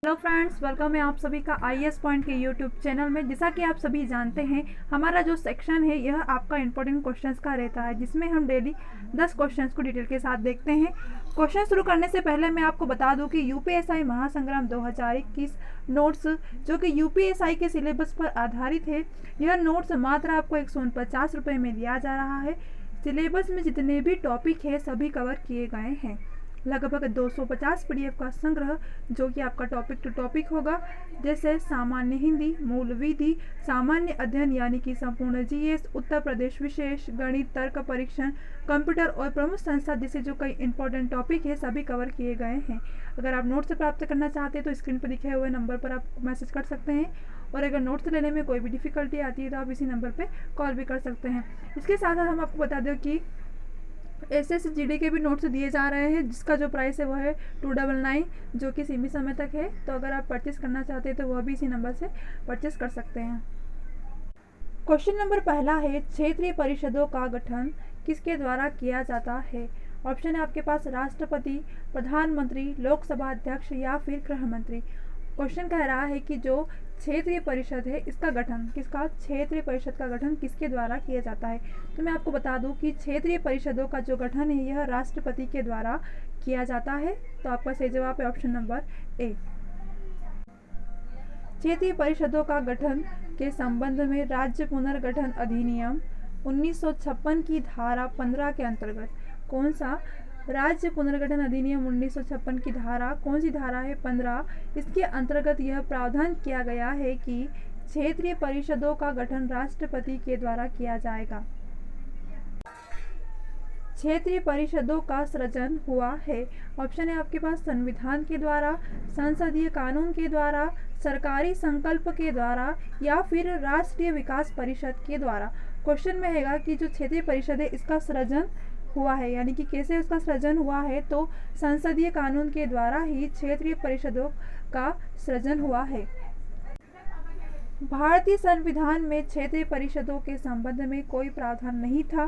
Hello friends, welcome है आप सभी का आईएएस पॉइंट के यूट्यूब चैनल में। जैसा कि आप सभी जानते हैं, हमारा जो सेक्शन है यह आपका इंपॉर्टेंट क्वेश्चंस का रहता है, जिसमें हम डेली 10 क्वेश्चंस को डिटेल के साथ देखते हैं। क्वेश्चन शुरू करने से पहले मैं आपको बता दूं कि यूपीएसआई महासंग्राम 2021 नोट्स जो कि यूपीएसआई के सिलेबस पर आधारित है, यह नोट्स मात्र आपको 150 रुपये में दिया जा रहा है। सिलेबस में जितने भी टॉपिक है सभी कवर किए गए हैं। लगभग 250 पीडीएफ का संग्रह जो कि आपका टॉपिक टू टॉपिक होगा, जैसे सामान्य हिंदी, मूल विधि, सामान्य अध्ययन यानी कि संपूर्ण जीएस, उत्तर प्रदेश विशेष, गणित, तर्क परीक्षण, कंप्यूटर और प्रमुख संस्था जैसे जो कई इंपॉर्टेंट टॉपिक है सभी कवर किए गए हैं। अगर आप नोट्स प्राप्त करना चाहते हैं तो स्क्रीन पर दिखे हुए नंबर पर आप मैसेज कर सकते हैं, और अगर नोट्स लेने में कोई भी डिफिकल्टी आती है तो आप इसी नंबर पर कॉल भी कर सकते हैं। इसके साथ साथ हम आपको बता दें कि SSGD के भी नोट्स दिए जा रहे हैं, जिसका जो प्राइस है वह है 299, जो कि सीमित समय तक है। तो अगर आप परचेस करना चाहते हैं तो वह भी इसी नंबर से परचेस कर सकते हैं। क्वेश्चन नंबर पहला है, क्षेत्रीय परिषदों का गठन किसके द्वारा किया जाता है? ऑप्शन है आपके पास राष्ट्रपति, प्रधानमंत्री, लोकसभा अध्यक्ष या फिर गृह मंत्री। क्वेश्चन कह रहा है कि जो क्षेत्रीय परिषद है इसका गठन क्षेत्रीय परिषद का गठन किसके द्वारा किया जाता है? तो मैं आपको बता दूं कि क्षेत्रीय परिषदों का जो गठन है यह राष्ट्रपति के द्वारा किया जाता है। तो आपका सही जवाब है ऑप्शन नंबर ए। क्षेत्रीय परिषदों का गठन के संबंध में राज्य पुनर्गठन अधिनियम 1956 की धारा 15 के अंतर्गत कौन सा राज्य पुनर्गठन अधिनियम 1956 की धारा, कौन सी धारा है? 15। इसके अंतर्गत यह प्रावधान किया गया है कि क्षेत्रीय परिषदों का गठन राष्ट्रपति के द्वारा किया जाएगा। क्षेत्रीय परिषदों का सृजन हुआ है। ऑप्शन है आपके पास संविधान के द्वारा, संसदीय कानून के द्वारा, सरकारी संकल्प के द्वारा या फिर राष्ट्रीय विकास परिषद के द्वारा। क्वेश्चन में है कि जो क्षेत्रीय परिषद है इसका सृजन हुआ है, यानी कि कैसे उसका सृजन हुआ है? तो संसदीय कानून के द्वारा ही क्षेत्रीय परिषदों का सृजन हुआ है। भारतीय संविधान में क्षेत्रीय परिषदों के संबंध में कोई प्रावधान नहीं था।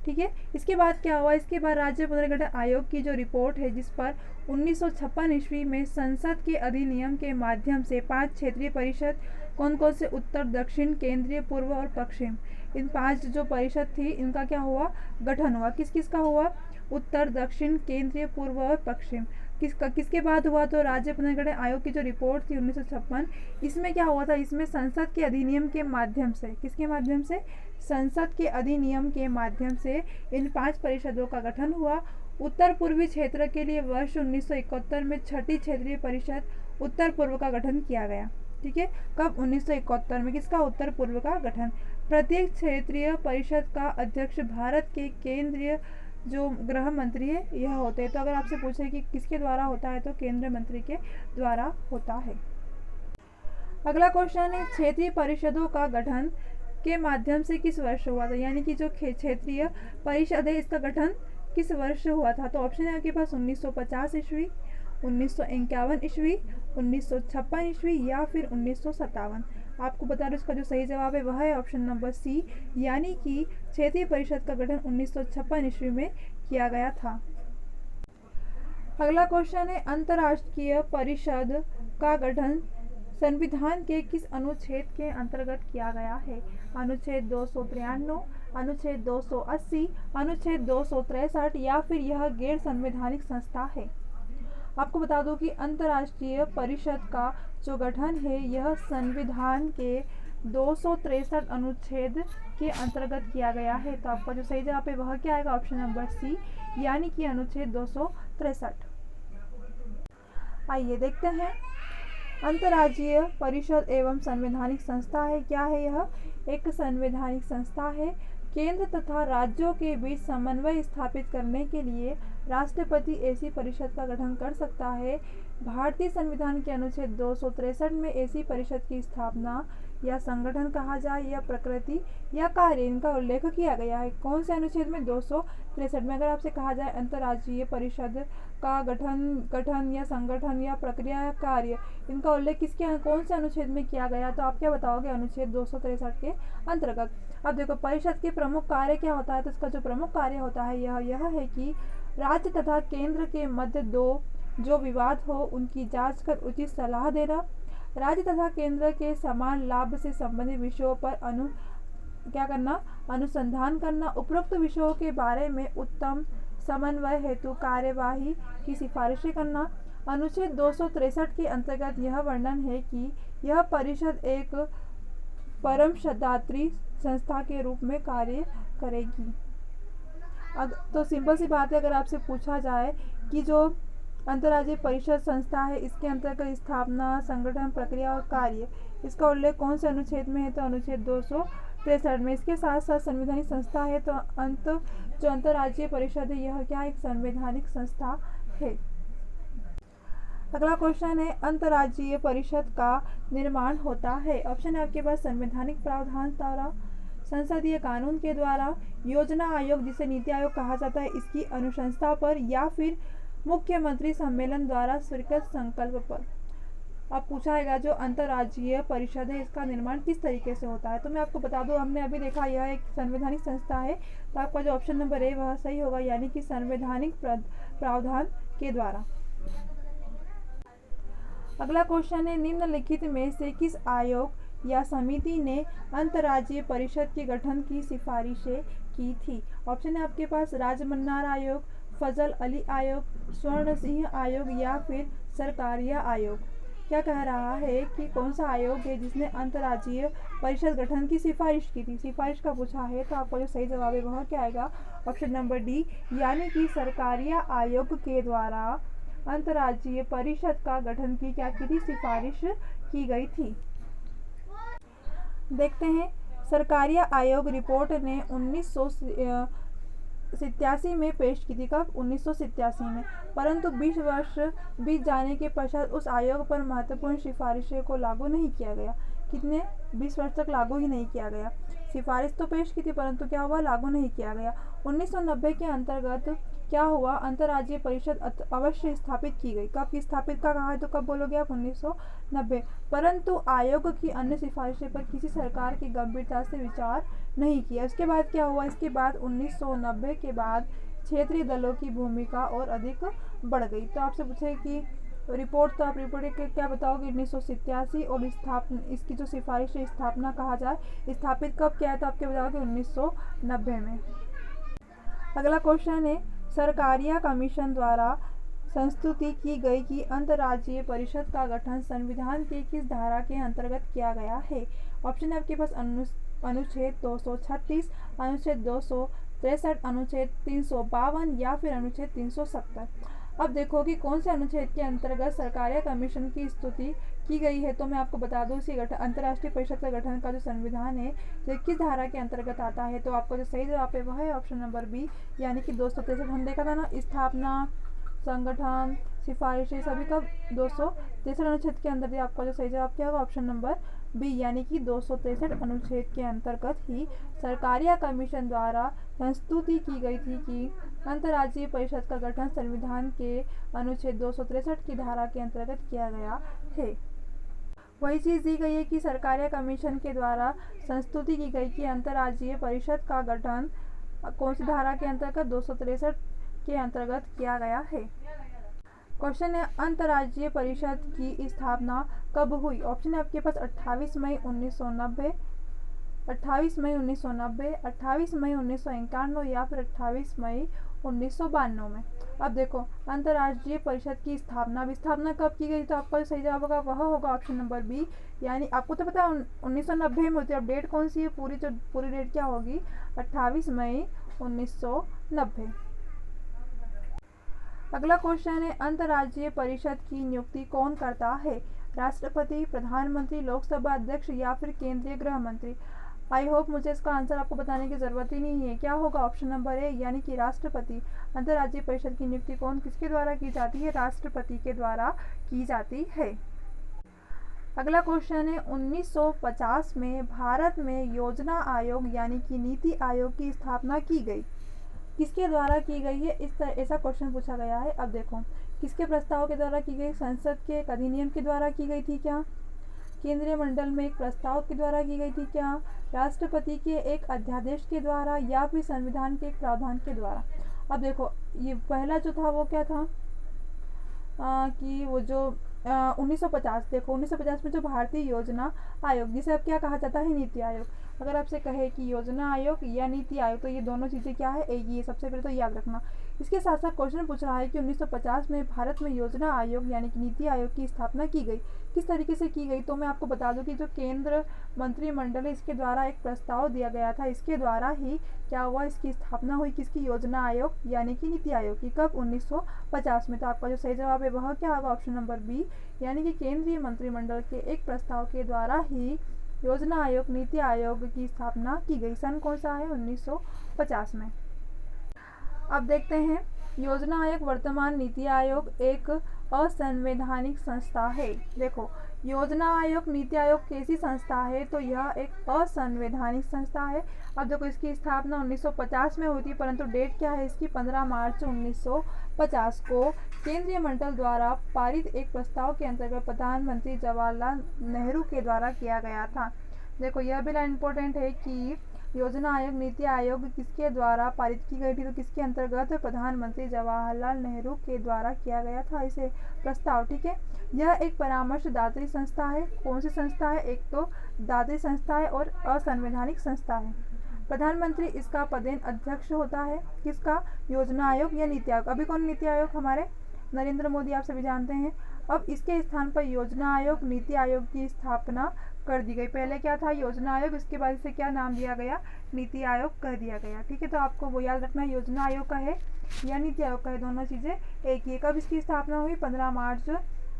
ठीक है, इसके बाद क्या हुआ? इसके बाद राज्य पुनर्गठन आयोग की जो रिपोर्ट है, जिस पर 1956 ईस्वी में संसद के अधिनियम के माध्यम से 5 क्षेत्रीय परिषद, कौन कौन से? उत्तर, दक्षिण, केंद्रीय, पूर्व और पश्चिम, इन 5 जो परिषद थी इनका क्या हुआ? गठन हुआ। किस किस का हुआ? उत्तर, दक्षिण, केंद्रीय, पूर्व और पश्चिम। किसके बाद हुआ? तो राज्य पुनर्गठन आयोग की जो रिपोर्ट थी 1956, इसमें क्या हुआ था? इसमें संसद के अधिनियम के माध्यम से, किसके माध्यम से? संसद के अधिनियम के माध्यम से इन 5 परिषदों का गठन हुआ। उत्तर पूर्वी क्षेत्र के लिए वर्ष 1971 में 6ठी क्षेत्रीय परिषद उत्तर पूर्व का गठन किया गया। ठीक है, कब? 1971 में। किसका? उत्तर पूर्व का गठन। प्रत्येक क्षेत्रीय परिषद का अध्यक्ष भारत के केंद्रीय जो गृह मंत्री है यह होते हैं। तो अगर आपसे पूछे कि किसके द्वारा होता है तो केंद्रीय मंत्री के द्वारा होता है। अगला क्वेश्चन है, क्षेत्रीय परिषदों का गठन के माध्यम से किस वर्ष हुआ था? यानी कि जो क्षेत्रीय परिषद है इसका गठन किस वर्ष हुआ था? तो ऑप्शन है आपके पास 1950 ईस्वी, 1951 ईस्वी, 1956 ईस्वी या फिर 1957। आपको बता दो इसका जो सही जवाब है वह है ऑप्शन नंबर सी, यानी कि क्षेत्रीय परिषद का गठन 1956 ईस्वी में किया गया था। अगला क्वेश्चन है, अंतर्राष्ट्रीय परिषद का गठन संविधान के किस अनुच्छेद के अंतर्गत किया गया है? अनुच्छेद 293, अनुच्छेद 280, अनुच्छेद 263 या फिर यह गैर संवैधानिक संस्था है? आपको बता दो कि अंतर्राष्ट्रीय परिषद का जो गठन है यह संविधान के 263 अनुच्छेद के अंतर्गत किया गया है। तो आपका जो सही जवाब है वह क्या आएगा? ऑप्शन नंबर सी, यानी कि अनुच्छेद 263। आइए देखते हैं, अंतर्राज्यीय परिषद एवं संवैधानिक संस्था है। क्या है यह? एक संवैधानिक संस्था है। केंद्र तथा राज्यों के बीच समन्वय स्थापित करने के लिए राष्ट्रपति ऐसी परिषद का गठन कर सकता है। भारतीय संविधान के अनुच्छेद 263 में ऐसी परिषद की स्थापना या संगठन कहा जाए या प्रकृति या कार्य, इनका उल्लेख किया गया है। कौन से अनुच्छेद में? 263 में। अगर आपसे कहा जाए अंतर्राज्यीय परिषद का गठन या संगठन या प्रक्रिया या कार्य, इनका उल्लेख किसके कौन से अनुच्छेद में किया गया? तो आप क्या बताओगे? अनुच्छेद 263 के अंतर्गत। अब देखो, परिषद के प्रमुख कार्य क्या होता है? तो इसका जो प्रमुख कार्य होता है यह है कि राज्य तथा केंद्र के मध्य 2 जो विवाद हो उनकी जांच कर उचित सलाह देना, राज्य तथा केंद्र के समान लाभ से संबंधित विषयों पर अनुसंधान करना, उपरोक्त विषयों के बारे में उत्तम समन्वय हेतु कार्यवाही की सिफारिशें करना। अनुच्छेद 263 के अंतर्गत यह वर्णन है कि यह परिषद एक परमशदात्री संस्था के रूप में कार्य करेगी। तो सिंपल सी बात है, अगर आपसे पूछा जाए कि जो अंतर्राज्यीय परिषद संस्था है इसके अंतर्गत स्थापना, संगठन, प्रक्रिया और कार्य, इसका उल्लेख कौन से अनुच्छेद में है? तो अनुच्छेद 263 में। इसके साथ साथ संवैधानिक संस्था है, तो जो अंतर्राज्यीय परिषद है यह क्या, एक संवैधानिक संस्था है। अगला क्वेश्चन है, अंतर्राज्यीय परिषद का निर्माण होता है। ऑप्शन है आपके पास संवैधानिक प्रावधान द्वारा, संसदीय कानून के द्वारा, योजना आयोग जिसे नीति आयोग कहा जाता है इसकी अनुशंसा पर, या फिर मुख्यमंत्री सम्मेलन द्वारा स्वीकृत संकल्प पर। अब पूछा है जो अंतर्राज्यीय परिषद है इसका निर्माण किस तरीके से होता है। तो मैं आपको बता दूं, हमने अभी देखा यह एक संवैधानिक संस्था है, तो आपका जो ऑप्शन नंबर है वह सही होगा, यानी कि संवैधानिक प्रावधान के द्वारा। अगला क्वेश्चन है, निम्नलिखित में से किस आयोग या समिति ने अंतर्राज्यीय परिषद के गठन की सिफारिशें की थी। ऑप्शन है आपके पास राजमन्नार आयोग, फजल अली आयोग, स्वर्ण सिंह आयोग या फिर सरकारिया आयोग। क्या कह रहा है कि कौन सा आयोग है जिसने अंतर्राज्यीय परिषद गठन की सिफारिश की थी। सिफारिश का पूछा है तो आपका जो सही जवाब है वह क्या आएगा, ऑप्शन नंबर डी, यानी कि सरकारिया आयोग के द्वारा अंतर्राज्यीय परिषद का गठन की क्या की थी, सिफारिश की गई थी। देखते हैं, सरकारिया आयोग रिपोर्ट ने 1987 में पेश की थी। कब? 1987 में। परंतु 20 वर्ष बीत जाने के पश्चात उस आयोग पर महत्वपूर्ण सिफारिशों को लागू नहीं किया गया। कितने? 20 वर्ष तक लागू ही नहीं किया गया। सिफारिश तो पेश की थी परंतु क्या हुआ, लागू नहीं किया गया। 1990 के अंतर्गत क्या हुआ, अंतर्राज्यीय परिषद अवश्य स्थापित की गई। कब की स्थापित का कहा है तो कब बोलोगे आप, 1990। परंतु आयोग की अन्य सिफारिशें पर किसी सरकार की गंभीरता से विचार नहीं किया। इसके बाद क्या हुआ, इसके बाद 1990 के बाद क्षेत्रीय दलों की भूमिका और अधिक बढ़ गई। तो आपसे पूछे कि रिपोर्ट, तो आप रिपोर्ट के क्या बताओगे, 1987, और इसकी जो सिफारिश है स्थापना कहा जाए, स्थापित कब किया है तो आपके बताओगे 1990 में। अगला क्वेश्चन है, सरकारिया कमीशन द्वारा संस्तुति की गई कि अंतर्राज्यीय परिषद का गठन संविधान के किस धारा के अंतर्गत किया गया है। ऑप्शन है आपके पास अनुच्छेद 236, अनुच्छेद 263, अनुच्छेद 352 या फिर अनुच्छेद 370। अब देखो कि कौन से अनुच्छेद के अंतर्गत सरकारिया कमीशन की स्तुति की गई है। तो मैं आपको बता दूं, इसी अंतर्राष्ट्रीय परिषद का गठन का जो संविधान है ये किस धारा के अंतर्गत आता है। तो आपको जो सही जवाब है वह है ऑप्शन नंबर बी, यानी कि 263। हम देखा था ना, स्थापना, संगठन, सिफारिशें सभी कब, 263 अनुच्छेद के अंदर। आपका जो सही जवाब क्या होगा, ऑप्शन नंबर बी, यानी कि 263 अनुच्छेद के अंतर्गत ही सरकारिया कमीशन द्वारा संस्तुति की गई थी कि अंतर्राज्यीय परिषद का गठन संविधान के अनुच्छेद 263 की धारा के अंतर्गत किया गया है। वही चीज़ दी गई है कि सरकारिया कमीशन के द्वारा संस्तुति की गई कि अंतर्राज्यीय परिषद का गठन कौन सी धारा के अंतर्गत, 263 के अंतर्गत किया गया है। क्वेश्चन है, अंतर्राज्यीय परिषद की स्थापना कब हुई। ऑप्शन है आपके पास 28 मई 1990, 28 मई 1990, 28 मई 1991 या फिर 28 मई 1992 में। अब देखो, अंतर्राज्यीय परिषद की स्थापना कब की गई, तो आपका सही जवाब होगा वह होगा ऑप्शन नंबर बी, यानी आपको तो पता है 1990 में होती है। अब डेट कौन सी है, पूरी डेट क्या होगी, 28 मई 1990। अगला क्वेश्चन है, अंतर्राज्यीय परिषद की नियुक्ति कौन करता है। राष्ट्रपति, प्रधानमंत्री, लोकसभा अध्यक्ष या फिर केंद्रीय गृह मंत्री। आई होप मुझे इसका आंसर आपको बताने की जरूरत ही नहीं है। क्या होगा, ऑप्शन नंबर ए, यानी कि राष्ट्रपति। अंतर्राज्यीय परिषद की नियुक्ति किसके द्वारा की जाती है, राष्ट्रपति के द्वारा की जाती है। अगला क्वेश्चन है, 1950 में भारत में योजना आयोग यानी कि नीति आयोग की स्थापना की गई। किसके द्वारा की गई है, ऐसा क्वेश्चन पूछा गया है। अब देखो, किसके प्रस्ताव के द्वारा की गई, संसद के एक अधिनियम के द्वारा की गई थी क्या, केंद्रीय मंडल में एक प्रस्ताव के द्वारा की गई थी क्या, राष्ट्रपति के एक अध्यादेश के द्वारा या फिर संविधान के एक प्रावधान के द्वारा। अब देखो, ये पहला जो था वो क्या था, कि वो जो 1950, देखो 1950 में जो भारतीय योजना आयोग, जिसे अब क्या कहा जाता है, नीति आयोग। अगर आपसे कहे कि योजना आयोग या नीति आयोग, तो ये दोनों चीज़ें क्या है, एक ही है, सबसे पहले तो याद रखना। इसके साथ साथ क्वेश्चन पूछ रहा है कि 1950 में भारत में योजना आयोग यानी कि नीति आयोग की स्थापना की गई, किस तरीके से की गई। तो मैं आपको बता दूं कि जो केंद्र मंत्रिमंडल है, इसके द्वारा एक प्रस्ताव दिया गया था, इसके द्वारा ही क्या हुआ, इसकी स्थापना हुई, किसकी, योजना आयोग यानी कि नीति आयोग की। कब, 1950 में। तो आपका जो सही जवाब है वह क्या होगा, ऑप्शन नंबर बी, यानी कि केंद्रीय मंत्रिमंडल के एक प्रस्ताव के द्वारा ही योजना आयोग, नीति आयोग की स्थापना की गई। सन कौन सा है, 1950 में। अब देखते हैं, योजना आयोग वर्तमान नीति आयोग एक असंवैधानिक संस्था है। देखो, योजना आयोग, नीति आयोग कैसी संस्था है, तो यह एक असंवैधानिक संस्था है। अब देखो, इसकी स्थापना 1950 में हुई थी, परंतु डेट क्या है इसकी, 15 मार्च 1950 को केंद्रीय मंडल द्वारा पारित एक प्रस्ताव के अंतर्गत प्रधानमंत्री जवाहरलाल नेहरू के द्वारा किया गया था। देखो, यह भी लाइन इंपॉर्टेंट है कि योजना आयोग, नीति आयोग किसके द्वारा पारित की गई थी, तो किसके अंतर्गत, प्रधानमंत्री जवाहरलाल नेहरू के द्वारा किया गया था इसे प्रस्ताव। ठीक है, यह एक परामर्शदात्री संस्था है। कौन सी संस्था है, एक तो दात्री संस्था है और असंवैधानिक संस्था है। प्रधानमंत्री इसका पदेन अध्यक्ष होता है, किसका, योजना आयोग या नीति आयोग। अभी कौन नीति आयोग, हमारे नरेंद्र मोदी, आप सभी जानते हैं। अब इसके स्थान पर योजना आयोग, नीति आयोग की स्थापना कर दी गई। पहले क्या था, योजना आयोग, इसके बाद इसे क्या नाम दिया गया, नीति आयोग कर दिया गया। ठीक है, तो आपको वो याद रखना, योजना आयोग का है या नीति आयोग का है, दोनों चीज़ें एक ही। कब इसकी स्थापना हुई, 15 मार्च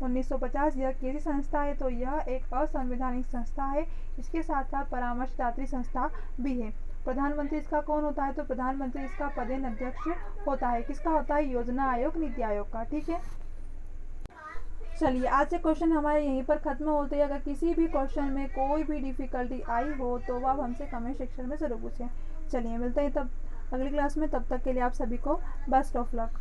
1950। यह कैसी संस्था है, तो यह एक असंवैधानिक संस्था है। इसके साथ साथ परामर्शदात्री संस्था भी है। प्रधानमंत्री इसका कौन होता है, तो प्रधानमंत्री इसका पदेन अध्यक्ष होता है। किसका होता है, योजना आयोग, नीति आयोग का। ठीक है, चलिए आज से क्वेश्चन हमारे यहीं पर खत्म होते हैं। अगर किसी भी क्वेश्चन में कोई भी डिफिकल्टी आई हो तो वह आप हमसे कमेंट सेक्शन में ज़रूर पूछें। चलिए मिलते हैं तब अगली क्लास में, तब तक के लिए आप सभी को बेस्ट ऑफ लक।